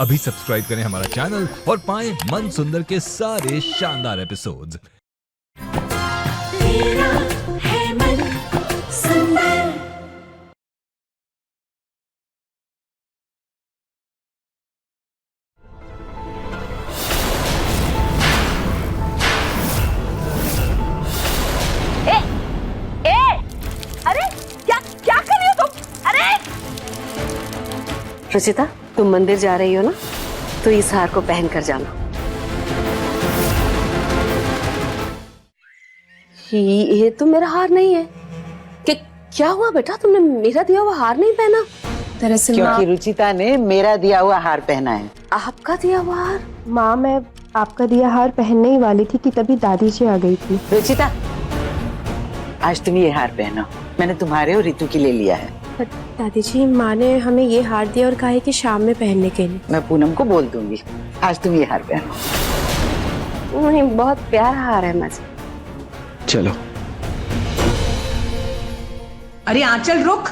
अभी सब्सक्राइब करें हमारा चैनल और पाएं मन सुंदर के सारे शानदार एपिसोड्स। तेरा है मन सुंदर। अरे क्या क्या कर रही हो तुम? अरे रुचिता, तुम मंदिर जा रही हो ना, तो इस हार को पहन कर जाना। ये तो मेरा हार नहीं है। क्या हुआ बेटा, तुमने मेरा दिया हुआ हार नहीं पहना? दरअसल क्योंकि रुचिता ने मेरा दिया हुआ हार पहना है। आपका दिया हुआ हार? माँ, मैं आपका दिया हार पहनने ही वाली थी कि तभी दादी जी आ गई थी। रुचिता, आज तुम ये हार पहनो, मैंने तुम्हारे और रितु के लिए लिया है। पर दादी जी, माँ ने हमें ये हार दिया और कहा है कि शाम में पहनने के लिए। मैं पूनम को बोल दूंगी, आज तुम ये हार पहनो। नहीं, बहुत प्यारा हार है मुझे। चलो। अरे आंचल रुक।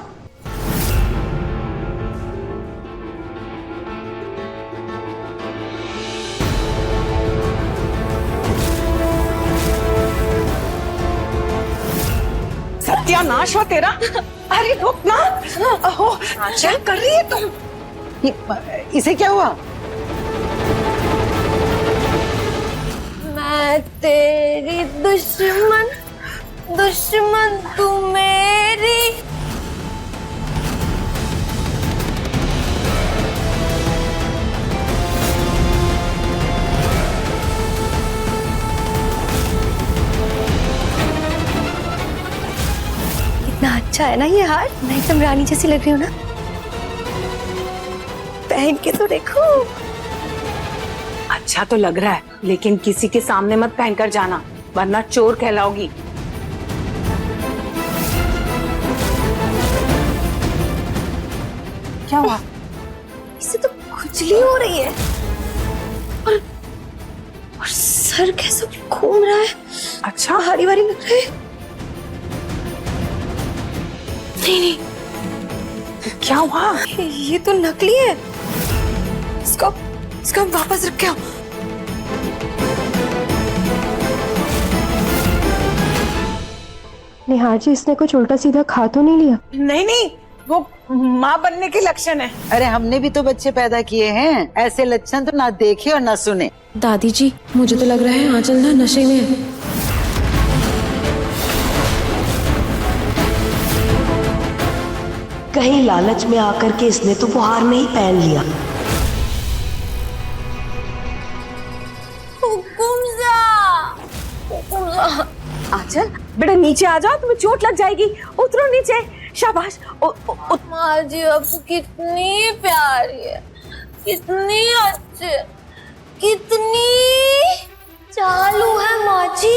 सत्यानाश हो तेरा। अरे रुक ना। ओहो, क्या कर रही है तुम? इसे क्या हुआ? मैं तेरी दुश्मन, दुश्मन तू मेरी। कितना अच्छा है ना ये हार, मैं एकदम रानी जैसी लग रही हूँ ना। पहन के तो देखो। अच्छा तो लग रहा है, लेकिन किसी के सामने मत पहनकर जाना, वरना चोर कहलाओगी। क्या हुआ? इससे तो खुजली हो रही है और सर कैसे घूम रहा है। अच्छा, भारी भारी लग रहा है। नहीं नहीं, क्या हुआ? ये तो नकली है। इसको इसको वापस रख के आओ। निहार जी, इसने कुछ उल्टा सीधा खा तो नहीं लिया? नहीं नहीं, वो माँ बनने के लक्षण है। अरे हमने भी तो बच्चे पैदा किए हैं, ऐसे लक्षण तो ना देखे और ना सुने। दादी जी, मुझे तो लग रहा है आंचल ना नशे में है। कहीं लालच में आकर के इसने तो वो हार में ही पहन लिया। आंचल बेटा, नीचे आ जाओ, तुम्हें चोट लग जाएगी। उतरो नीचे। शाबाश। माँ जी अब कितनी प्यारी है, कितनी अच्छी, कितनी चालू है माँ जी।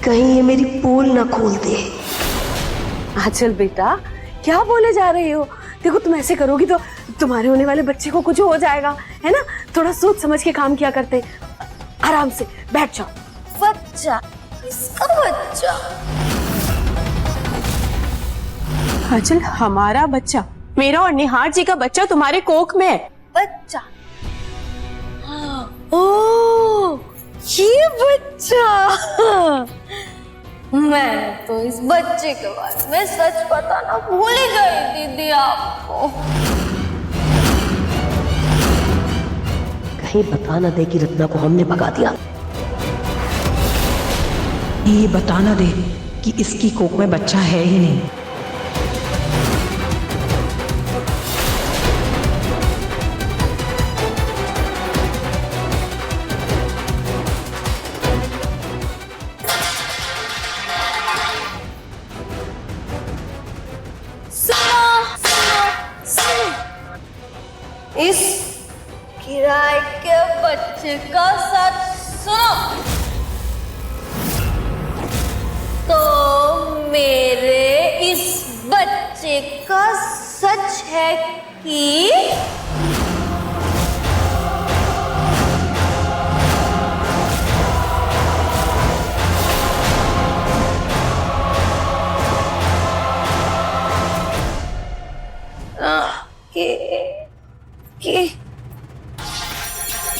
कहीं ये मेरी पोल न खोल दे। आंचल बेटा, क्या बोले जा रही हो? देखो, तुम ऐसे करोगी तो तुम्हारे होने वाले बच्चे को कुछ हो जाएगा, है ना? थोड़ा सोच समझ के काम किया करते। आराम से बैठ जाओ। बच्चा? किसका बच्चा? आंचल, हमारा बच्चा, मेरा और निहार जी का बच्चा तुम्हारे कोख में है। बच्चा? ओह, ये बच्चा। मैं तो इस बच्चे के बारे में सच बताना भूल ही गई दीदी आपको। कहीं बता न दे कि रत्ना को हमने भगा दिया। ये बता ना दे कि इसकी कोख में बच्चा है ही नहीं। इस किराए के बच्चे का सच सुनो तो मेरे इस बच्चे का सच है कि कि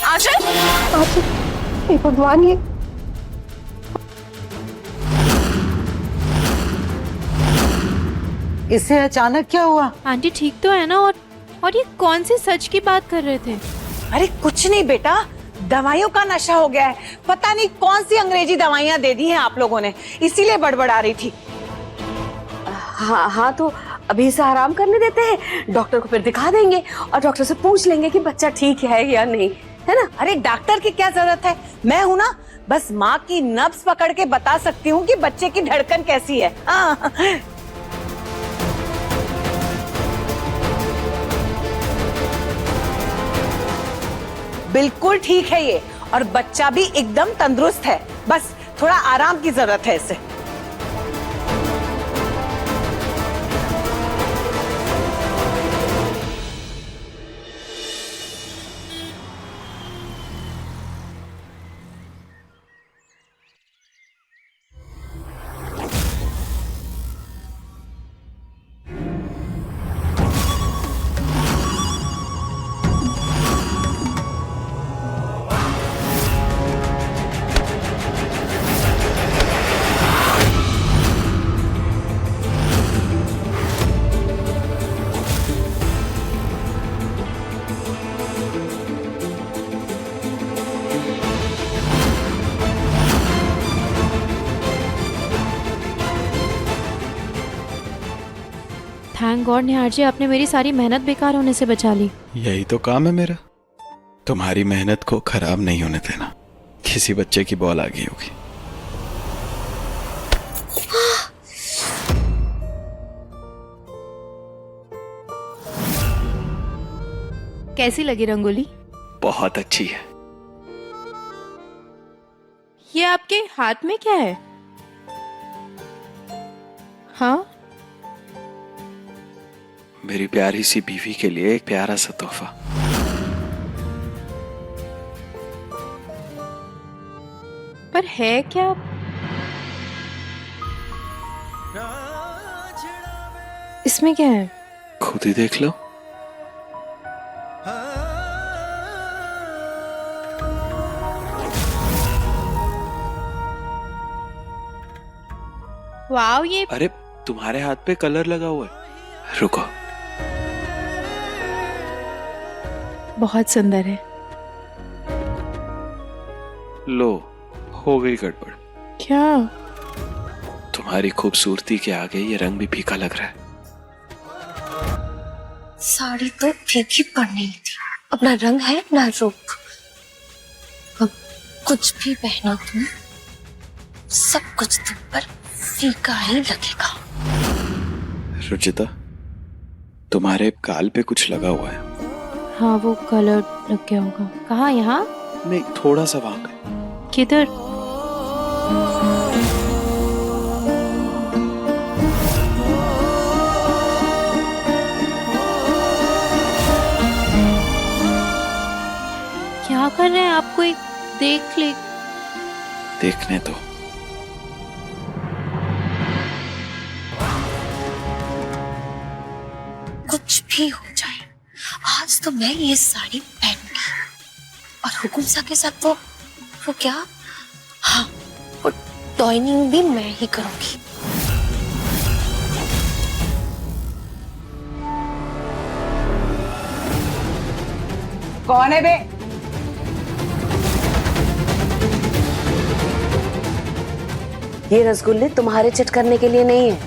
आंचल, हे भगवान, ये इसे अचानक क्या हुआ? आंटी ठीक तो है ना? और ये कौन सी सच की बात कर रहे थे? अरे कुछ नहीं बेटा, दवाइयों का नशा हो गया है। पता नहीं कौन सी अंग्रेजी दवाइयाँ दे दी हैं आप लोगों ने, इसीलिए बड़बड़ा रही थी। हाँ हाँ, तो अभी इसे आराम करने देते हैं, डॉक्टर को फिर दिखा देंगे और डॉक्टर से पूछ लेंगे कि बच्चा ठीक है या नहीं, है ना? अरे डॉक्टर की क्या जरूरत है, मैं हूं ना, बस माँ की नब्ज पकड़ के बता सकती हूँ कि बच्चे की धड़कन कैसी है। हाँ। बिल्कुल ठीक है ये, और बच्चा भी एकदम तंदुरुस्त है, बस थोड़ा आराम की जरूरत है इसे। थैंक गॉड निहार जी, आपने मेरी सारी मेहनत बेकार होने से बचा ली। यही तो काम है मेरा, तुम्हारी मेहनत को खराब नहीं होने देना। किसी बच्चे की बॉल आ गई होगी। कैसी लगी रंगोली? बहुत अच्छी है। ये आपके हाथ में क्या है? हाँ, मेरी प्यारी सी बीवी के लिए एक प्यारा सा तोहफा। पर है क्या? इसमें क्या है? खुद ही देख लो। वाओ, ये अरे तुम्हारे हाथ पे कलर लगा हुआ है। रुको, बहुत सुंदर है। लो, हो गई गड़बड़। क्या? तुम्हारी खूबसूरती के आगे ये रंग भी फीका लग रहा है। साड़ी तो फीकी पड़नी थी, अपना रंग है ना रूप। अब कुछ भी पहनो तुम, सब कुछ तुम पर फीका ही लगेगा। रुचिता, तुम्हारे गाल पे कुछ लगा हुआ है। हाँ, वो कलर लग गया होगा। कहाँ? यहाँ? नहीं, थोड़ा सा वहां पे। किधर? क्या कर रहे हैं आप? कोई देख ले। देखने दो। कुछ भी हो जाए, आज तो मैं ये साड़ी पहनूंगी। और हुकुम सा के साथ वो क्या, हाँ, वो टॉइनिंग भी मैं ही करूंगी। कौन है बे? ये रसगुल्ले तुम्हारे चिट करने के लिए नहीं है,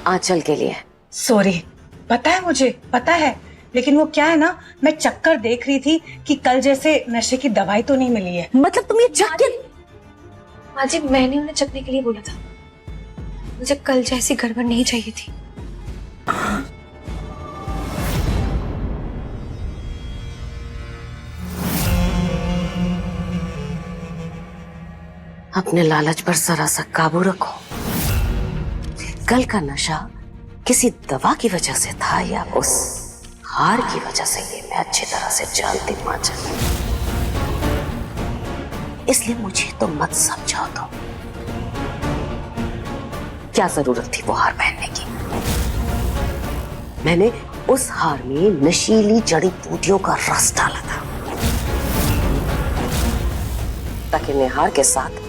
आंचल के लिए। सॉरी, पता है, मुझे पता है, लेकिन वो क्या है ना, मैं चक्कर देख रही थी कि कल जैसे नशे की दवाई तो नहीं मिली है। मतलब तुम ये चक्कर? माँ जी, मैंने उन्हें चखने के लिए बोला था, मुझे कल जैसी गड़बड़ नहीं चाहिए थी। अपने लालच पर जरा सा काबू रखो। कल का नशा किसी दवा की वजह से था या उस हार की वजह से, ये मैं अच्छी तरह से जानती हूँ आंचल। इसलिए मुझे तो मत समझाओ। तो क्या जरूरत थी वो हार पहनने की? मैंने उस हार में नशीली जड़ी बूटियों का रस डाला था ताकि निहार के साथ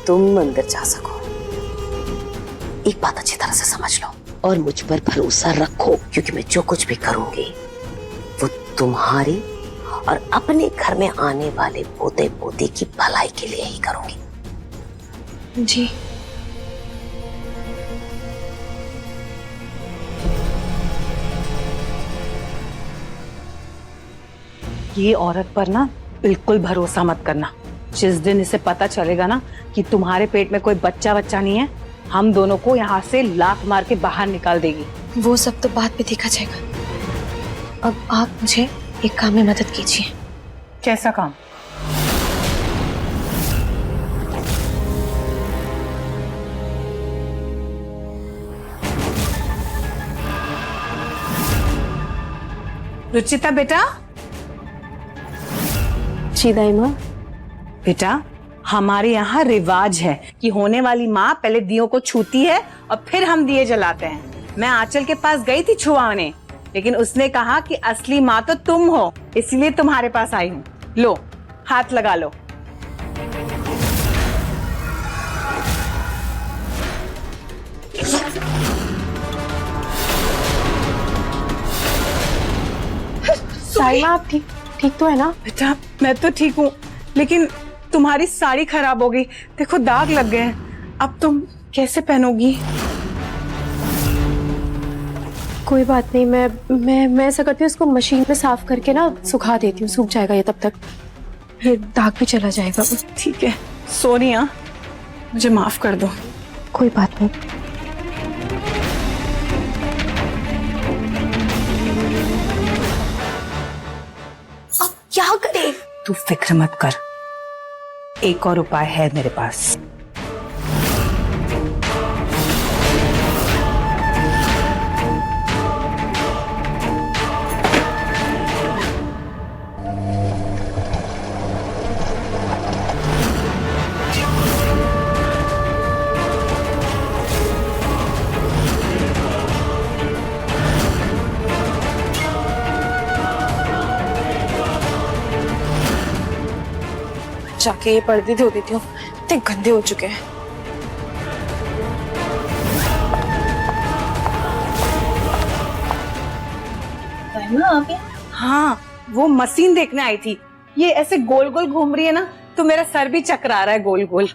तुम अंदर जा सको। एक बात अच्छी तरह से समझ लो और मुझ पर भरोसा रखो, क्योंकि मैं जो कुछ भी करूंगी वो तुम्हारी और अपने घर में आने वाले पोते पोती की भलाई के लिए ही करूंगी। जी ये औरत पर ना बिल्कुल भरोसा मत करना। जिस दिन इसे पता चलेगा ना कि तुम्हारे पेट में कोई बच्चा नहीं है, हम दोनों को यहाँ से लात मार के बाहर निकाल देगी। वो सब तो बाद में देखा जाएगा। अब आप मुझे एक काम में मदद कीजिए। कैसा काम? रुचिता बेटा। जी दाइमा। बेटा, हमारे यहाँ रिवाज है कि होने वाली माँ पहले दियों को छूती है और फिर हम दिए जलाते हैं। मैं आंचल के पास गई थी छुआने, लेकिन उसने कहा कि असली माँ तो तुम हो, इसलिए तुम्हारे पास आई हूँ। लो, हाथ लगा लो। दाइमा आप ठीक तो है ना? बेटा, मैं तो ठीक हूँ, लेकिन तुम्हारी साड़ी खराब हो गई। देखो दाग लग गए हैं। अब तुम कैसे पहनोगी? कोई बात नहीं, मैं ऐसा करती हूँ, इसको मशीन में साफ करके ना सुखा देती हूँ, सूख जाएगा ये तब तक, फिर दाग भी चला जाएगा। ठीक है सोनिया, मुझे माफ कर दो। कोई बात नहीं। अब क्या करें? तू फिक्र मत कर, एक और उपाय है मेरे पास। जाके ये पर्दे धो देती हूँ, इतने गंदे हो चुके हैं। हाँ, वो मशीन देखने आई थी। ये ऐसे गोल गोल घूम रही है ना, तो मेरा सर भी चकरा रहा है गोल गोल।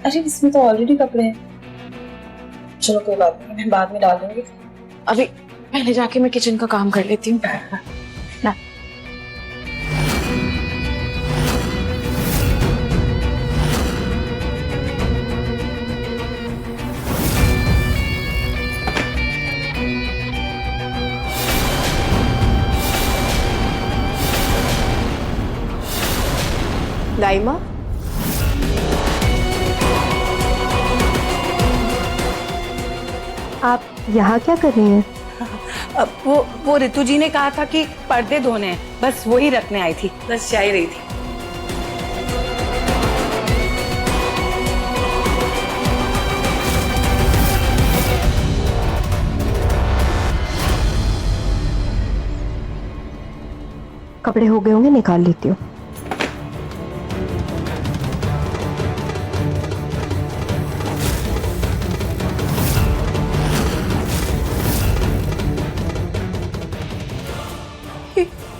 अरे इसमें तो ऑलरेडी कपड़े हैं। चलो कोई बात नहीं, मैं बाद में डाल दूंगी। अभी पहले जाके मैं किचन का काम कर लेती हूँ। दाइमा, आप यहाँ क्या कर रही हैं? अब वो ऋतु जी ने कहा था कि पर्दे धोने हैं, बस वही रखने आई थी, बस जा ही रही थी। कपड़े हो गए होंगे, निकाल लेती हूँ।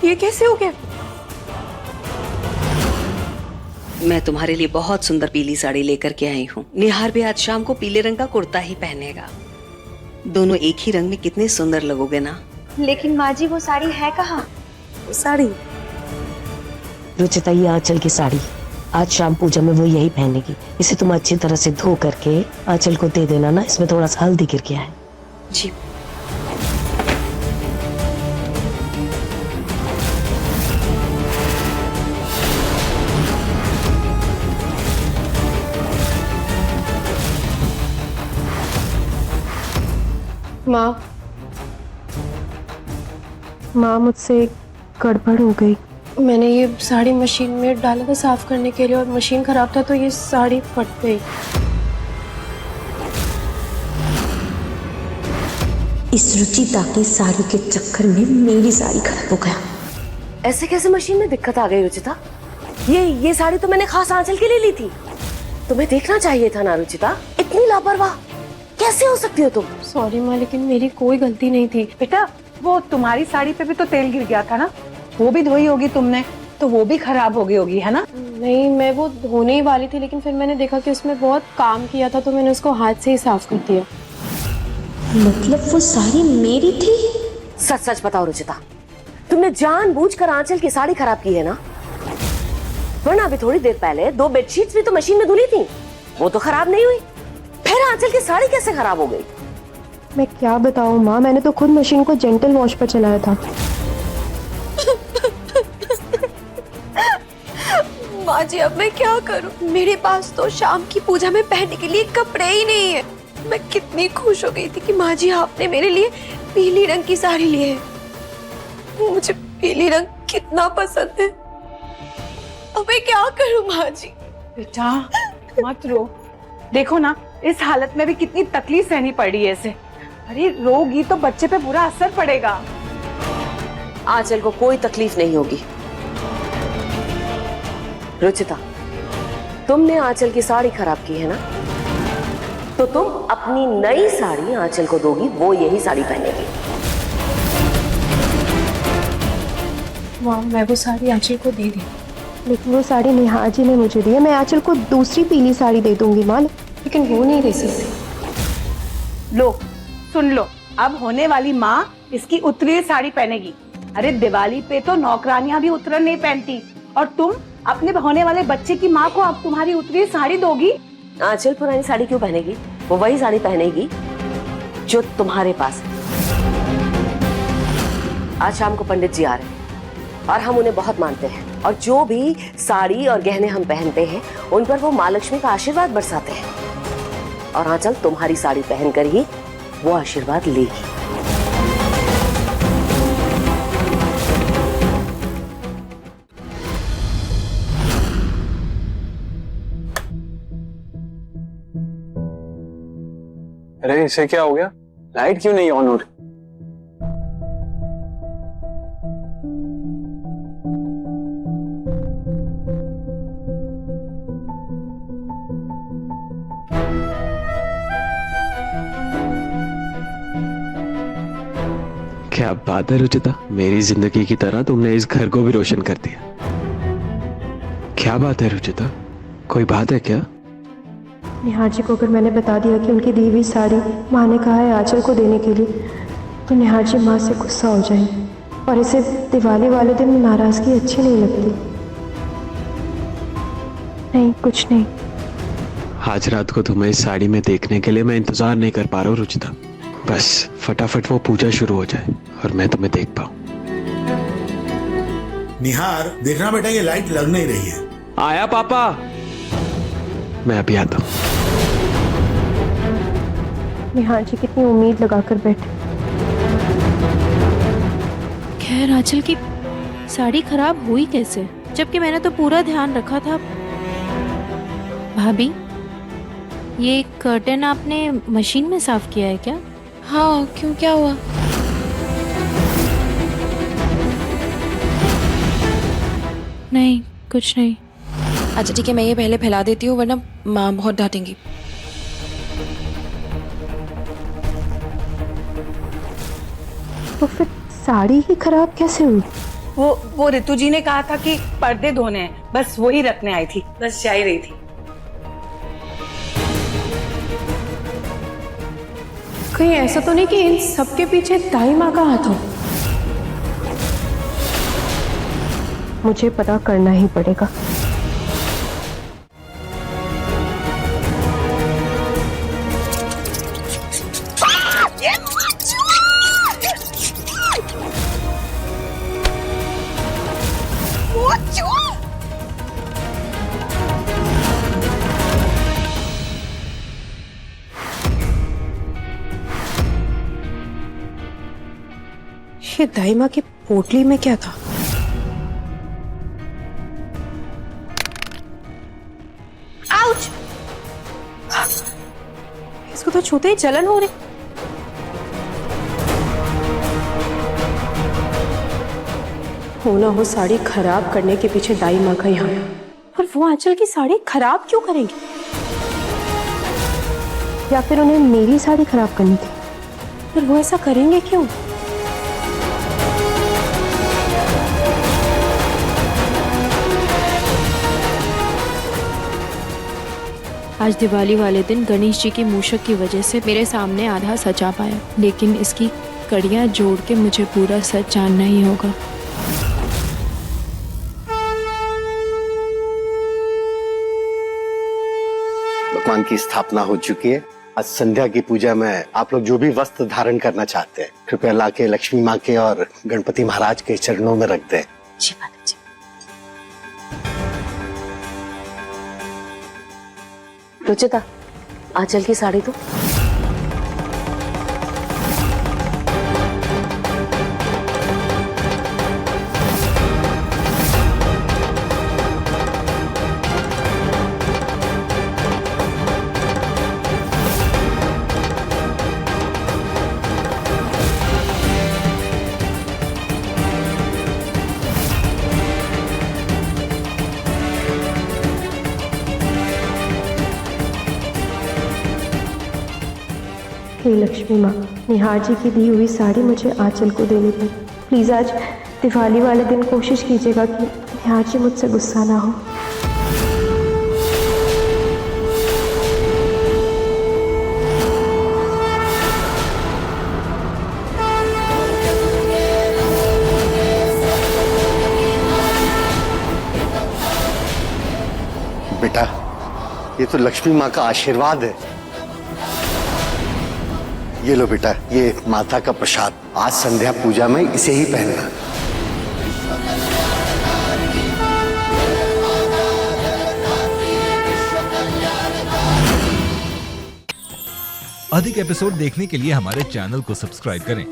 ये कैसे हो गया? मैं तुम्हारे लिए बहुत सुंदर पीली साड़ी लेकर के आई हूँ। निहार भी आज शाम को पीले रंग का कुर्ता ही पहनेगा। दोनों एक ही रंग में कितने सुंदर लगोगे ना। लेकिन माँ जी, वो साड़ी है कहाँ? वो साड़ी रुचिता, ये आंचल की साड़ी आज शाम पूजा में वो यही पहनेगी। इसे तुम अच्छी तरह से धो करके आंचल को दे देना ना, इसमें थोड़ा सा हल्दी गिर गया है। जी। माँ मुझसे गड़बड़ हो गई। मैंने ये साड़ी मशीन में डाला था साफ करने के लिए, और मशीन खराब था तो ये साड़ी फट गई। इस रुचिता की साड़ी के चक्कर में मेरी साड़ी खराब हो गया। ऐसे कैसे मशीन में दिक्कत आ गई रुचिता? ये साड़ी तो मैंने खास आंचल के लिए ली थी। तुम्हें देखना चाहिए था ना रुचिता, इतनी लापरवाह कैसे हो सकती हो तुम? सॉरी माँ, लेकिन मेरी कोई गलती नहीं थी। बेटा वो तुम्हारी साड़ी पे भी तो तेल गिर गया था ना, वो भी धोई होगी तुमने, तो वो भी खराब हो गई होगी, है ना? नहीं, मैं वो धोने ही वाली थी, लेकिन फिर मैंने देखा कि उसमें बहुत काम किया था, तो मैंने उसको हाथ से ही साफ कर दिया। मतलब वो साड़ी मेरी थी? सच सच बताओ रुचिता, तुमने जानबूझकर आंचल की साड़ी खराब की है ना? वरना अभी थोड़ी देर पहले 2 बेडशीट्स भी तो मशीन में धुली थी, वो तो खराब नहीं हुई, फिर आंचल की साड़ी कैसे खराब हो गई? मैं क्या बताऊँ माँ, मैंने तो खुद मशीन को जेंटल वॉश पर चलाया था। माँ जी अब मैं क्या करूँ? मेरे पास तो शाम की पूजा में पहनने के लिए कपड़े ही नहीं है। मैं कितनी खुश हो गई थी कि माँ जी आपने मेरे लिए पीली रंग की साड़ी ली है। मुझे पीली रंग कितना पसंद है। अब मैं क्या करूँ माँ जी? बेटा मत रो, देखो ना इस हालत में भी कितनी तकलीफ सहनी पड़ रही है इसे। अरे रोगी तो बच्चे पे बुरा असर पड़ेगा। आंचल को कोई तकलीफ नहीं होगी। रुचिता, तुमने आंचल की साड़ी खराब की है ना, तो तुम अपनी नई साड़ी आंचल को दोगी, वो यही साड़ी पहनेगी। माँ मैं वो साड़ी आंचल को दे दी, लेकिन वो साड़ी निहार जी ने मुझे दी है। मैं आंचल को दूसरी पीली साड़ी दे दूंगी माँ, लेकिन वो नहीं दे सकती। लो सुन लो, अब होने वाली माँ इसकी उतरी साड़ी पहनेगी। अरे दिवाली पे तो नौकरानियां भी उतरन नहीं पहनती, और तुम अपने होने वाले बच्चे की माँ को अब तुम्हारी उतरी साड़ी दोगी? आंचल पुरानी साड़ी क्यों पहनेगी? वो वही साड़ी पहनेगी जो तुम्हारे पास है। आज शाम को पंडित जी आ रहे हैं और हम उन्हें बहुत मानते हैं, और जो भी साड़ी और गहने हम पहनते हैं उन पर वो माँ लक्ष्मी का आशीर्वाद बरसाते हैं, और आंचल तुम्हारी साड़ी पहनकर ही वो आशीर्वाद लेगी। अरे इसे क्या हो गया? लाइट क्यों नहीं ऑन हो रही? क्या बात है रुचिता, मेरी जिंदगी की तरह तुमने इस घर को भी रोशन कर दिया। क्या बात है रुचिता, कोई बात है क्या? निहार जी को अगर मैंने बता दिया कि उनकी दी हुई साड़ी माँ ने कहा है आंचल को देने के लिए, तो निहार जी माँ से गुस्सा हो जाएंगे, और इसे दिवाली वाले दिन नाराजगी अच्छी नहीं लगती। नहीं कुछ नहीं। आज रात को तुम्हें इस साड़ी में देखने के लिए मैं इंतजार नहीं कर पा रहा हूँ रुचिता। बस फटाफट वो पूजा शुरू हो जाए और मैं तुम्हें देख पाऊँ। निहार देखना बेटा, ये लाइट लग नहीं रही है। आया पापा, मैं अभी आता हूँ। निहार जी कितनी उम्मीद लगाकर बैठे। खैर आंचल की साड़ी खराब हुई कैसे, जबकि मैंने तो पूरा ध्यान रखा था। भाभी ये कर्टन आपने मशीन में साफ किया है क्या? हाँ क्यों, क्या हुआ? नहीं कुछ नहीं। अच्छा ठीक है, मैं ये पहले फैला देती हूँ, वरना माँ बहुत डांटेंगी। तो फिर साड़ी ही खराब कैसे हुई? वो ऋतु जी ने कहा था कि पर्दे धोने हैं, बस वही रखने आई थी, बस जा ही रही थी। कहीं ऐसा तो नहीं कि इन सबके पीछे दाई माँ का हाथ हो? मुझे पता करना ही पड़ेगा। ये दाई माँ की पोटली में क्या था? आउच! इसको तो छूते ही जलन हो रही। हो ना हो साड़ी खराब करने के पीछे दाई माँ का यहाँ। पर वो आंचल की साड़ी खराब क्यों करेंगे? या फिर उन्हें मेरी साड़ी खराब करनी थी? पर वो ऐसा करेंगे क्यों? आज दिवाली वाले दिन गणेश जी की मूषक की वजह से मेरे सामने आधा सच आ पाया, लेकिन इसकी कड़ियां जोड़ के मुझे पूरा सच जानना ही होगा। भगवान की स्थापना हो चुकी है। आज संध्या की पूजा में आप लोग जो भी वस्त्र धारण करना चाहते हैं कृपया लाके लक्ष्मी माँ के और गणपति महाराज के चरणों में रख दें। जी माता जी। रुचिता, आंचल की साड़ी तो हे लक्ष्मी माँ, निहार जी की दी हुई साड़ी मुझे आंचल को देनी थी। प्लीज आज दिवाली वाले दिन कोशिश कीजिएगा कि निहार जी मुझसे गुस्सा ना हो। बेटा, ये तो लक्ष्मी माँ का आशीर्वाद है। ये लो बेटा, ये माता का प्रसाद। आज संध्या पूजा में इसे ही पहनना। अधिक एपिसोड देखने के लिए हमारे चैनल को सब्सक्राइब करें